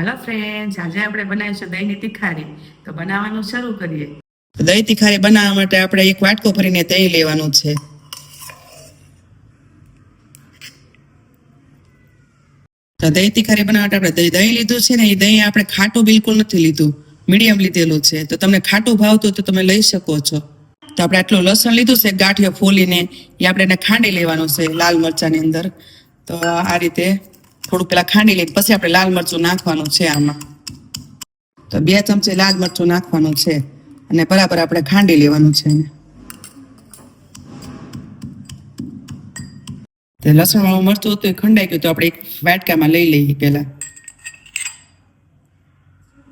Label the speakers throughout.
Speaker 1: હાલો friends, આજે આપણે બનાવીશું દહીંની તીખારી. તો બનાવવાનું શરૂ કરીએ.
Speaker 2: દહીં તીખારી બનાવવા માટે આપણે એક વાટકો ભરીને દહીં લેવાનું છે. તો દહીં તીખારી બનાવવા માટે આપણે દહીં લીધું છે ને, એ દહીં આપણે ખાટું બિલકુલ નથી લીધું, મીડિયમ લીધેલું છે. તો તમને ખાટું ભાવતું તો તમે લઈ શકો છો. તો આપણે આટલું લસણ લીધું છે ગાંઠિયો ફોલીને, એ આપણે એને ખાંડી લેવાનું છે લાલ મરચાંની અંદર. તો આ રીતે થોડું પેલા ખાંડી લઈને પછી આપણે લાલ મરચું નાખવાનું છે આમાં. તો 2 ચમચી લાલ મરચું નાખવાનું છે અને બરાબર આપણે ખાંડી લેવાનું છે એને. તે લસણ વાળું મરચું હતું એ ખંડાઈ ગયું, તો આપણે એક વાટકામાં લઈ લઈએ. પેલા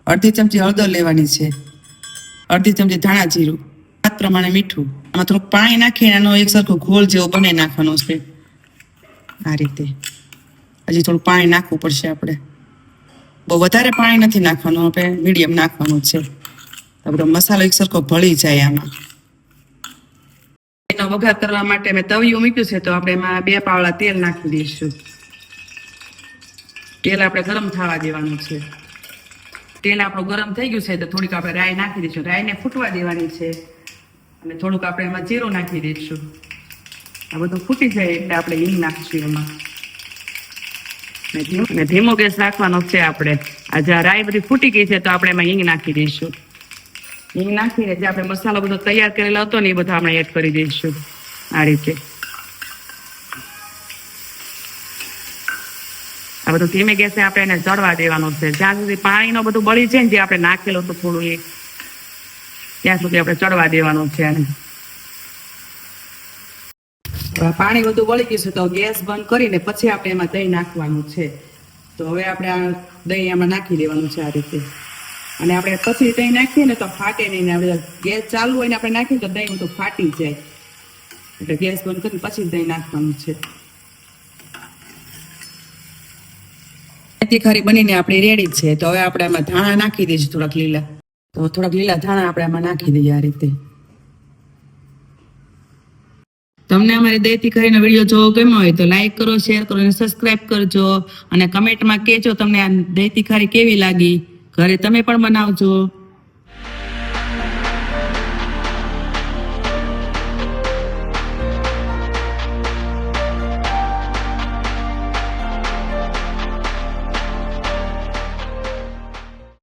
Speaker 2: 1/2 ચમચી હળદર લેવાની છે, 1/2 ચમચી ધાણા જીરું, સ્વાદ પ્રમાણે મીઠું. આમાં થોડુંક પાણી નાખીને એનો એક સરખો ઘોળ જેવો બનાવી નાખવાનો છે આ રીતે. હજી થોડું પાણી નાખવું પડશે આપણે, બહુ વધારે પાણી નથી નાખવાનું, આપણે મીડિયમ નાખવાનું છે. આપણો મસાલો એક સરખો ભળી જાય આમાં. એનો વઘાર કરવા માટે મેં તવિયું મૂક્યું છે, તો આપણે એમાં 2 પાવડા તેલ નાખી દઈશું. તેલ આપણે ગરમ થવા દેવાનું છે. તેલ આપણું ગરમ થઈ ગયું છે, તો થોડીક આપણે રાઈ નાખી દઈશું. રાઈને ફૂટવા દેવાની છે અને થોડુંક આપણે એમાં જીરું નાખી દઈશું. આ બધું ફૂટી જાય એટલે આપણે હિંગ નાખીશું એમાં. ને ધીમો ગેસ રાખવાનો છે આપણે. આ જે રાઈ બધી ફૂટી ગઈ છે, તો આપણે એમાં હિંગ નાખી દઈશું. હિંગ નાખીને જે આપણે મસાલો બધો તૈયાર કરેલો હતો ને, એ બધો આપણે એડ કરી દઈશું આ રીતે. આ બધું ધીમે ગેસે આપણે એને ચડવા દેવાનું છે. જ્યાં સુધી પાણીનો બધું બળી જાય ને, જે આપણે નાખેલું હતું થોડું એ, ત્યાં સુધી આપણે ચડવા દેવાનું છે એને. પાણી બધું બળી ગયું છે, તો ગેસ બંધ કરીને પછી આપણે એમાં દહીં નાખવાનું છે. તો હવે આપણે આ દહીં એમાં નાખી દેવાનું છે આ રીતે. અને આપણે પછી દહીં નાખીએ ને તો ફાટે નહીં. ને આપણે ગેસ ચાલુ હોય ને આપણે નાખીએ તો દહીં બધું ફાટી જાય. એટલે ગેસ બંધ કરીને પછી દહીં નાખવાનું છે. તીખારી બનીને આપણી રેડી છે. તો હવે આપણે આમાં ધાણા નાખી દઈશું, થોડાક લીલા. તો થોડાક લીલા ધાણા આપણે આમાં નાખી દઈએ આ રીતે. તમને અમારી દહીં તીખારીનો વિડીયો જોવો ગમ્યો હોય તો લાઈક કરો, શેર કરો અને સબસ્ક્રાઇબ કરજો. અને કમેન્ટમાં કહેજો તમને આ દહીં તીખારી કેવી લાગી. ઘરે તમે પણ બનાવજો.